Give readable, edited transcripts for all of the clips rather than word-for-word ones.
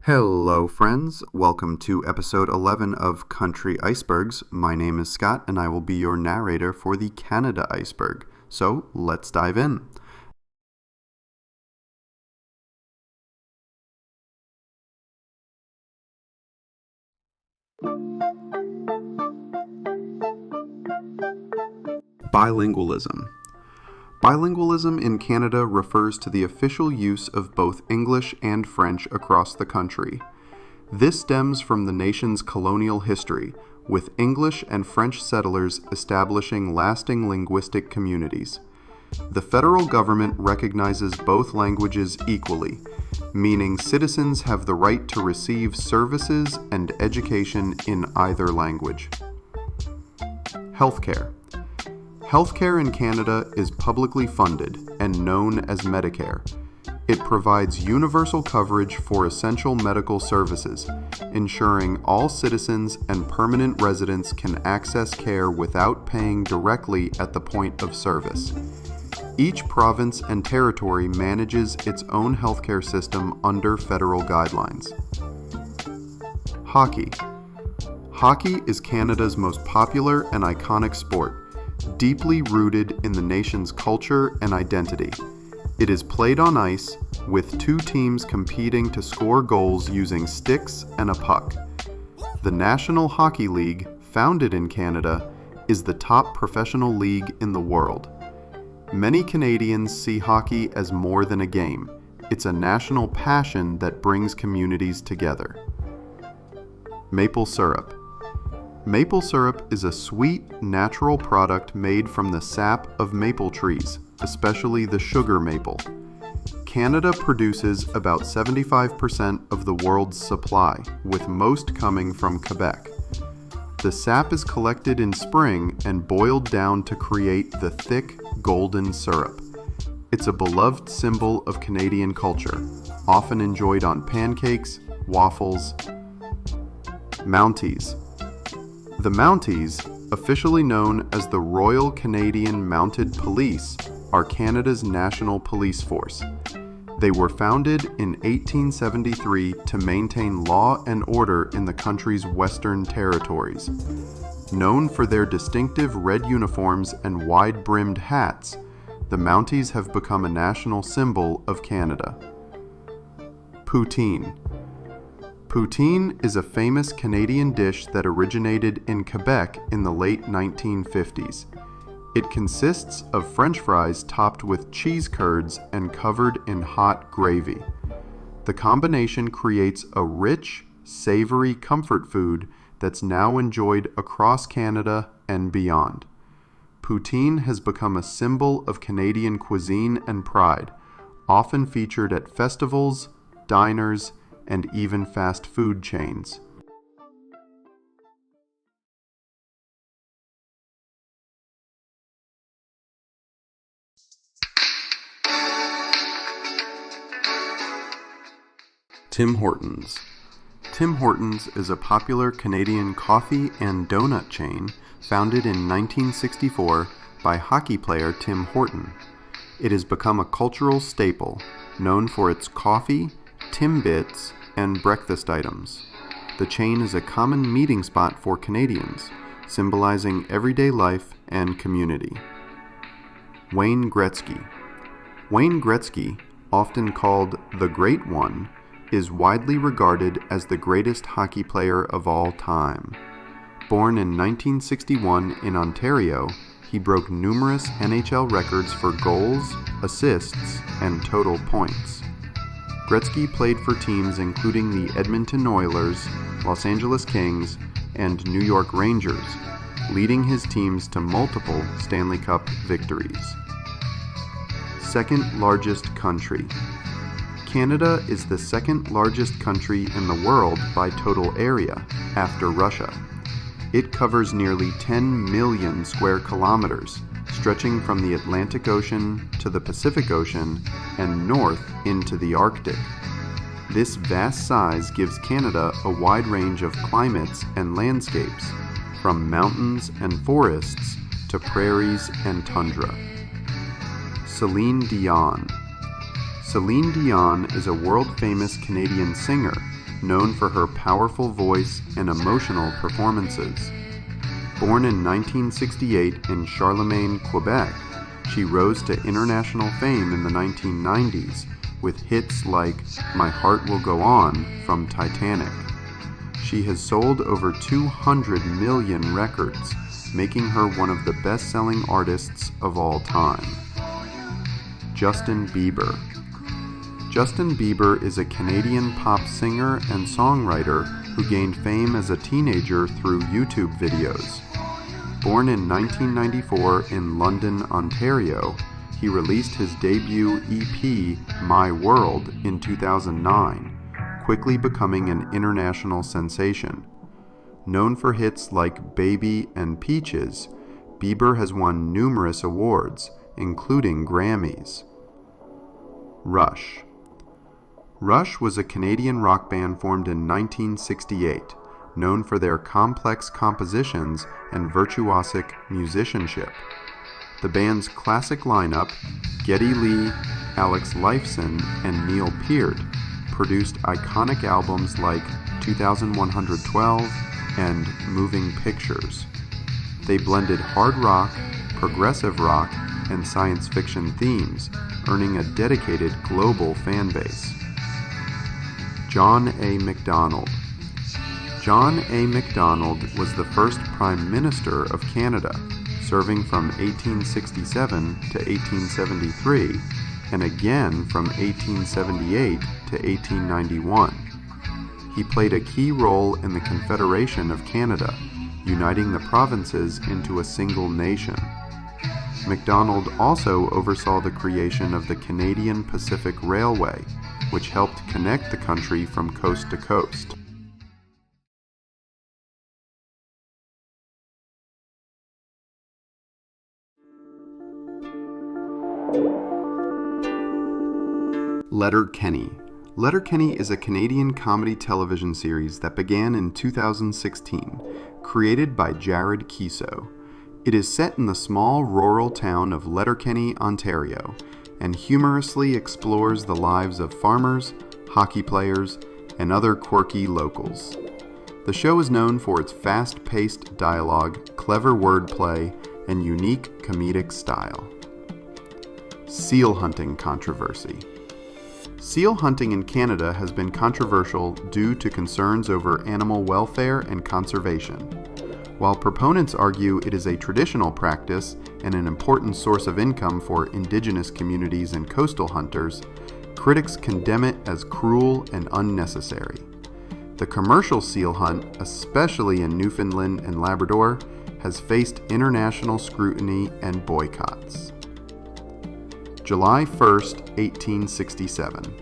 Hello, friends. Welcome to episode 11 of Country Icebergs. My name is Scott, and I will be your narrator for the Canada Iceberg. So, let's dive in. Bilingualism. Bilingualism in Canada refers to the official use of both English and French across the country. This stems from the nation's colonial history, with English and French settlers establishing lasting linguistic communities. The federal government recognizes both languages equally, meaning citizens have the right to receive services and education in either language. Healthcare. Healthcare in Canada is publicly funded and known as Medicare. It provides universal coverage for essential medical services, ensuring all citizens and permanent residents can access care without paying directly at the point of service. Each province and territory manages its own healthcare system under federal guidelines. Hockey. Hockey is Canada's most popular and iconic sport, deeply rooted in the nation's culture and identity. It is played on ice, with two teams competing to score goals using sticks and a puck. The National Hockey League, founded in Canada, is the top professional league in the world. Many Canadians see hockey as more than a game. It's a national passion that brings communities together. Maple syrup. Maple syrup is a sweet, natural product made from the sap of maple trees, especially the sugar maple. Canada produces about 75% of the world's supply, with most coming from Quebec. The sap is collected in spring and boiled down to create the thick, golden syrup. It's a beloved symbol of Canadian culture, often enjoyed on pancakes, waffles. Mounties. The Mounties, officially known as the Royal Canadian Mounted Police, are Canada's national police force. They were founded in 1873 to maintain law and order in the country's western territories. Known for their distinctive red uniforms and wide-brimmed hats, the Mounties have become a national symbol of Canada. Poutine. Poutine is a famous Canadian dish that originated in Quebec in the late 1950s. It consists of French fries topped with cheese curds and covered in hot gravy. The combination creates a rich, savory comfort food that's now enjoyed across Canada and beyond. Poutine has become a symbol of Canadian cuisine and pride, often featured at festivals, diners, and even fast food chains. Tim Hortons. Tim Hortons is a popular Canadian coffee and donut chain founded in 1964 by hockey player Tim Horton. It has become a cultural staple, known for its coffee, Timbits, and breakfast items. The chain is a common meeting spot for Canadians, symbolizing everyday life and community. Wayne Gretzky. Wayne Gretzky, often called the Great One, is widely regarded as the greatest hockey player of all time. Born in 1961 in Ontario, he broke numerous NHL records for goals, assists, and total points. Gretzky played for teams including the Edmonton Oilers, Los Angeles Kings, and New York Rangers, leading his teams to multiple Stanley Cup victories. Second largest country. Canada is the second largest country in the world by total area, after Russia. It covers nearly 10 million square kilometers, stretching from the Atlantic Ocean to the Pacific Ocean and north into the Arctic. This vast size gives Canada a wide range of climates and landscapes, from mountains and forests to prairies and tundra. Celine Dion. Celine Dion is a world-famous Canadian singer, known for her powerful voice and emotional performances. Born in 1968 in Charlemagne, Quebec, she rose to international fame in the 1990s with hits like My Heart Will Go On from Titanic. She has sold over 200 million records, making her one of the best-selling artists of all time. Justin Bieber. Justin Bieber is a Canadian pop singer and songwriter who gained fame as a teenager through YouTube videos. Born in 1994 in London, Ontario, he released his debut EP, My World, in 2009, quickly becoming an international sensation. Known for hits like Baby and Peaches, Bieber has won numerous awards, including Grammys. Rush. Rush was a Canadian rock band formed in 1968, known for their complex compositions and virtuosic musicianship. The band's classic lineup, Geddy Lee, Alex Lifeson, and Neil Peart, produced iconic albums like 2112 and Moving Pictures. They blended hard rock, progressive rock, and science fiction themes, earning a dedicated global fan base. John A. Macdonald. John A. Macdonald was the first Prime Minister of Canada, serving from 1867 to 1873, and again from 1878 to 1891. He played a key role in the Confederation of Canada, uniting the provinces into a single nation. Macdonald also oversaw the creation of the Canadian Pacific Railway, which helped connect the country from coast to coast. Letterkenny. Letterkenny is a Canadian comedy television series that began in 2016, created by Jared Keeso. It is set in the small rural town of Letterkenny, Ontario, and humorously explores the lives of farmers, hockey players, and other quirky locals. The show is known for its fast-paced dialogue, clever wordplay, and unique comedic style. Seal hunting controversy. Seal hunting in Canada has been controversial due to concerns over animal welfare and conservation. While proponents argue it is a traditional practice and an important source of income for Indigenous communities and coastal hunters, critics condemn it as cruel and unnecessary. The commercial seal hunt, especially in Newfoundland and Labrador, has faced international scrutiny and boycotts. July 1st, 1867.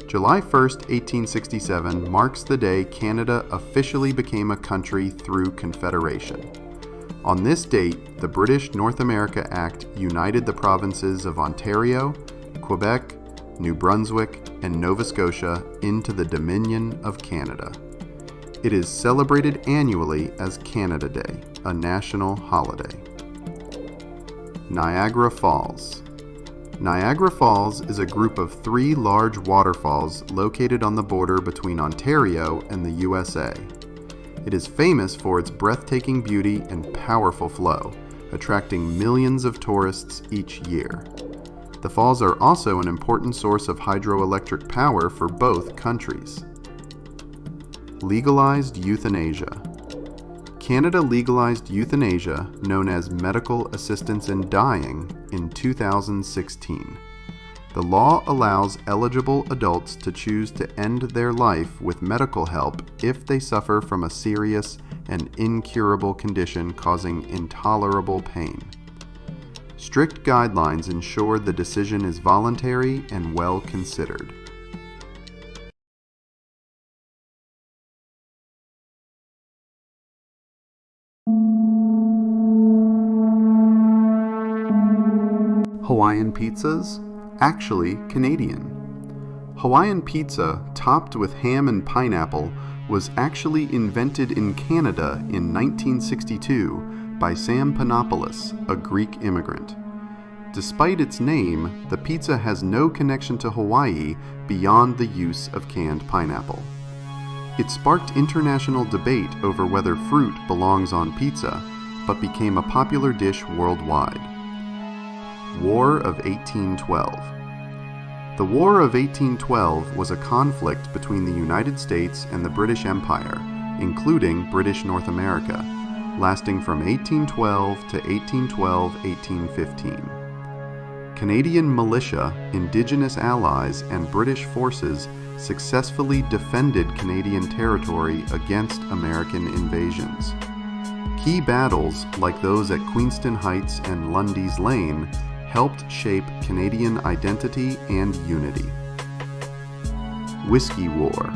July 1st, 1867 marks the day Canada officially became a country through Confederation. On this date, the British North America Act united the provinces of Ontario, Quebec, New Brunswick, and Nova Scotia into the Dominion of Canada. It is celebrated annually as Canada Day, a national holiday. Niagara Falls. Niagara Falls is a group of 3 large waterfalls located on the border between Ontario and the USA. It is famous for its breathtaking beauty and powerful flow, attracting millions of tourists each year. The falls are also an important source of hydroelectric power for both countries. Legalized euthanasia. Canada legalized euthanasia, known as medical assistance in dying, in 2016. The law allows eligible adults to choose to end their life with medical help if they suffer from a serious and incurable condition causing intolerable pain. Strict guidelines ensure the decision is voluntary and well considered. Hawaiian pizzas? Actually Canadian. Hawaiian pizza, topped with ham and pineapple, was actually invented in Canada in 1962 by Sam Panopoulos, a Greek immigrant. Despite its name, the pizza has no connection to Hawaii beyond the use of canned pineapple. It sparked international debate over whether fruit belongs on pizza, but became a popular dish worldwide. War of 1812. The War of 1812 was a conflict between the United States and the British Empire, including British North America, lasting from 1812 to 1812-1815. Canadian militia, Indigenous allies, and British forces successfully defended Canadian territory against American invasions. Key battles, like those at Queenston Heights and Lundy's Lane, helped shape Canadian identity and unity. Whiskey War.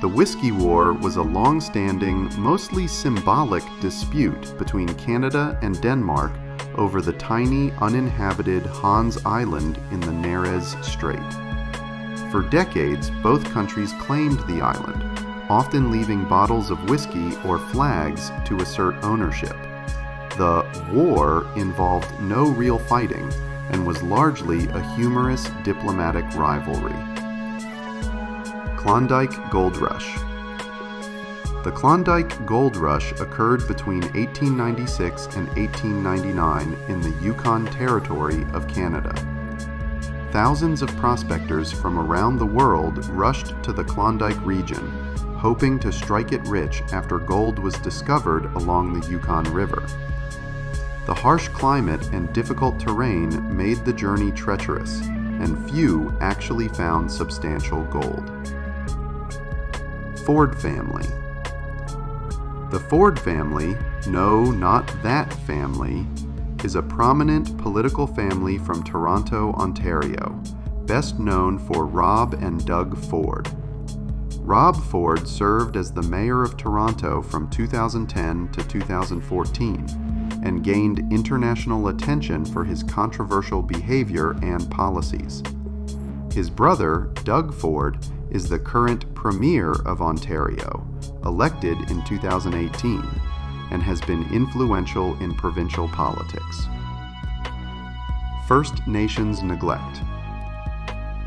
The Whiskey War was a long-standing, mostly symbolic dispute between Canada and Denmark over the tiny, uninhabited Hans Island in the Nares Strait. For decades, both countries claimed the island, often leaving bottles of whiskey or flags to assert ownership. The war involved no real fighting and was largely a humorous diplomatic rivalry. Klondike Gold Rush. The Klondike Gold Rush occurred between 1896 and 1899 in the Yukon Territory of Canada. Thousands of prospectors from around the world rushed to the Klondike region, hoping to strike it rich after gold was discovered along the Yukon River. The harsh climate and difficult terrain made the journey treacherous, and few actually found substantial gold. Ford family. The Ford family, no, not that family, is a prominent political family from Toronto, Ontario, best known for Rob and Doug Ford. Rob Ford served as the mayor of Toronto from 2010 to 2014 and gained international attention for his controversial behavior and policies. His brother, Doug Ford, is the current Premier of Ontario, elected in 2018, and has been influential in provincial politics. First Nations neglect.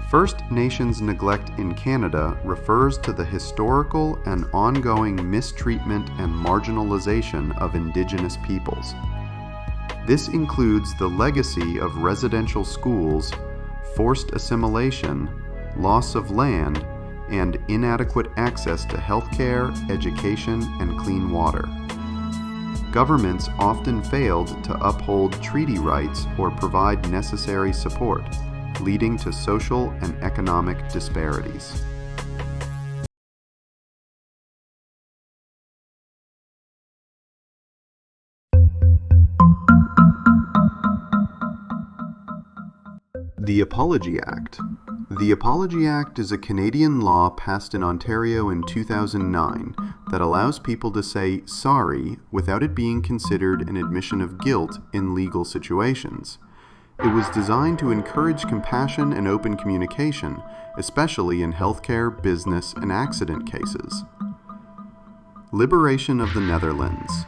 First Nations neglect in Canada refers to the historical and ongoing mistreatment and marginalization of Indigenous peoples. This includes the legacy of residential schools, forced assimilation, loss of land, and inadequate access to healthcare, education, and clean water. Governments often failed to uphold treaty rights or provide necessary support, leading to social and economic disparities. The Apology Act. The Apology Act is a Canadian law passed in Ontario in 2009 that allows people to say sorry without it being considered an admission of guilt in legal situations. It was designed to encourage compassion and open communication, especially in healthcare, business, and accident cases. Liberation of the Netherlands.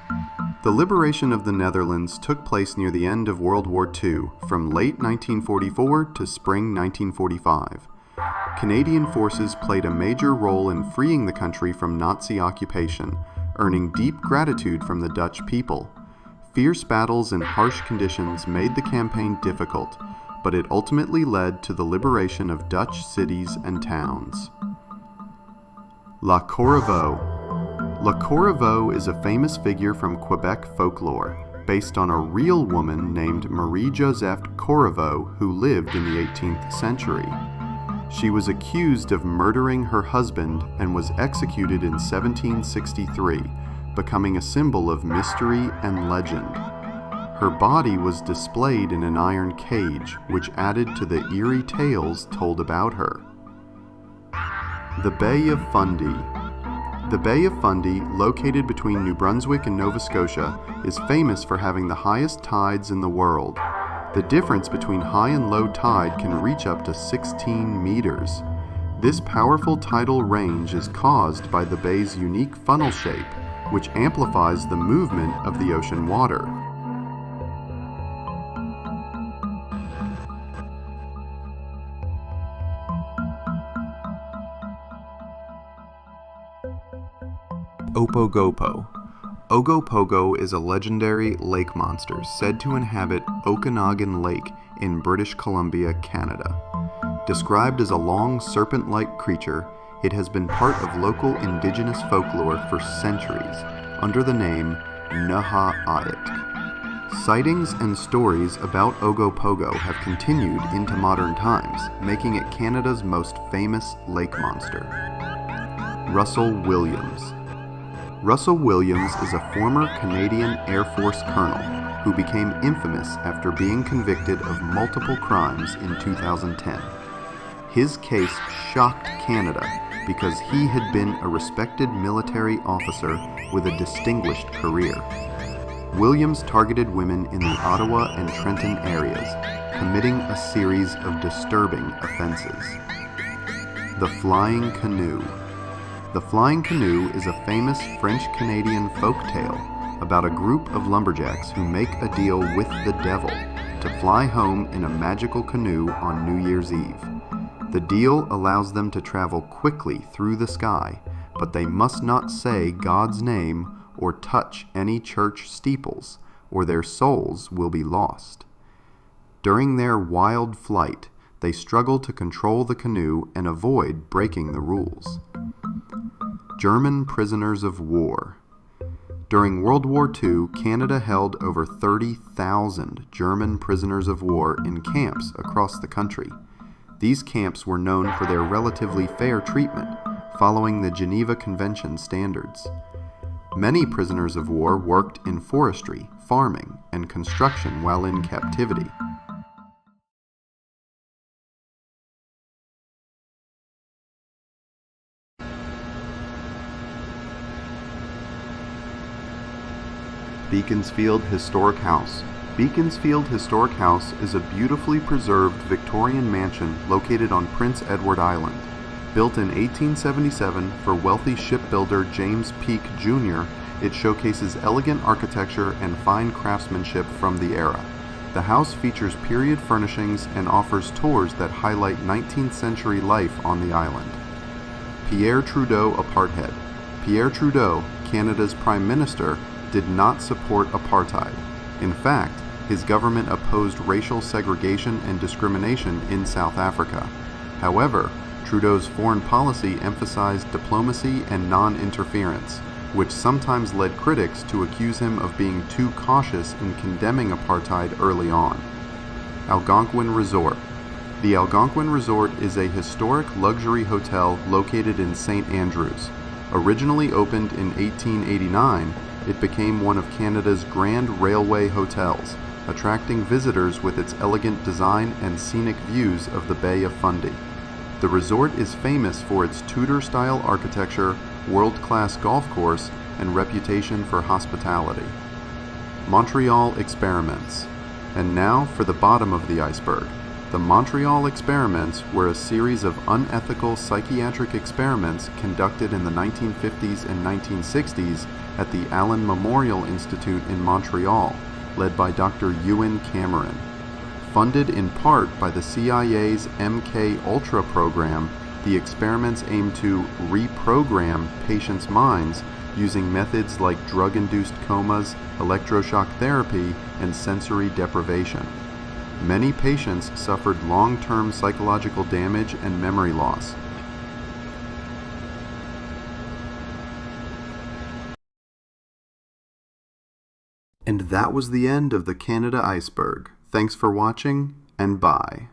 The liberation of the Netherlands took place near the end of World War II, from late 1944 to spring 1945. Canadian forces played a major role in freeing the country from Nazi occupation, earning deep gratitude from the Dutch people. Fierce battles and harsh conditions made the campaign difficult, but it ultimately led to the liberation of Dutch cities and towns. La Corriveau. La Corriveau is a famous figure from Quebec folklore, based on a real woman named Marie-Joseph Corriveau who lived in the 18th century. She was accused of murdering her husband and was executed in 1763, becoming a symbol of mystery and legend. Her body was displayed in an iron cage, which added to the eerie tales told about her. The Bay of Fundy. The Bay of Fundy, located between New Brunswick and Nova Scotia, is famous for having the highest tides in the world. The difference between high and low tide can reach up to 16 meters. This powerful tidal range is caused by the bay's unique funnel shape, which amplifies the movement of the ocean water. Opogopo. Ogopogo is a legendary lake monster said to inhabit Okanagan Lake in British Columbia, Canada. Described as a long serpent-like creature, it has been part of local indigenous folklore for centuries under the name Naha-Ayat. Sightings and stories about Ogopogo have continued into modern times, making it Canada's most famous lake monster. Russell Williams. Russell Williams is a former Canadian Air Force colonel who became infamous after being convicted of multiple crimes in 2010. His case shocked Canada because he had been a respected military officer with a distinguished career. Williams targeted women in the Ottawa and Trenton areas, committing a series of disturbing offenses. The Flying Canoe. The Flying Canoe is a famous French-Canadian folk tale about a group of lumberjacks who make a deal with the devil to fly home in a magical canoe on New Year's Eve. The deal allows them to travel quickly through the sky, but they must not say God's name or touch any church steeples, or their souls will be lost. During their wild flight, they struggle to control the canoe and avoid breaking the rules. German prisoners of war. During World War II, Canada held over 30,000 German prisoners of war in camps across the country. These camps were known for their relatively fair treatment, following the Geneva Convention standards. Many prisoners of war worked in forestry, farming, and construction while in captivity. Beaconsfield Historic House. Beaconsfield Historic House is a beautifully preserved Victorian mansion located on Prince Edward Island. Built in 1877 for wealthy shipbuilder James Peake Jr., it showcases elegant architecture and fine craftsmanship from the era. The house features period furnishings and offers tours that highlight 19th century life on the island. Pierre Trudeau Apartheid. Pierre Trudeau, Canada's Prime Minister, did not support apartheid. In fact, his government opposed racial segregation and discrimination in South Africa. However, Trudeau's foreign policy emphasized diplomacy and non-interference, which sometimes led critics to accuse him of being too cautious in condemning apartheid early on. Algonquin Resort. The Algonquin Resort is a historic luxury hotel located in St. Andrews. Originally opened in 1889, it became one of Canada's grand railway hotels, attracting visitors with its elegant design and scenic views of the Bay of Fundy. The resort is famous for its Tudor-style architecture, world-class golf course, and reputation for hospitality. Montreal Experiments. And now for the bottom of the iceberg. The Montreal Experiments were a series of unethical psychiatric experiments conducted in the 1950s and 1960s at the Allen Memorial Institute in Montreal, led by Dr. Ewan Cameron. Funded in part by the CIA's MK Ultra program, the experiments aim to reprogram patients' minds using methods like drug-induced comas, electroshock therapy, and sensory deprivation. Many patients suffered long-term psychological damage and memory loss. And that was the end of the Canada Iceberg. Thanks for watching, and bye.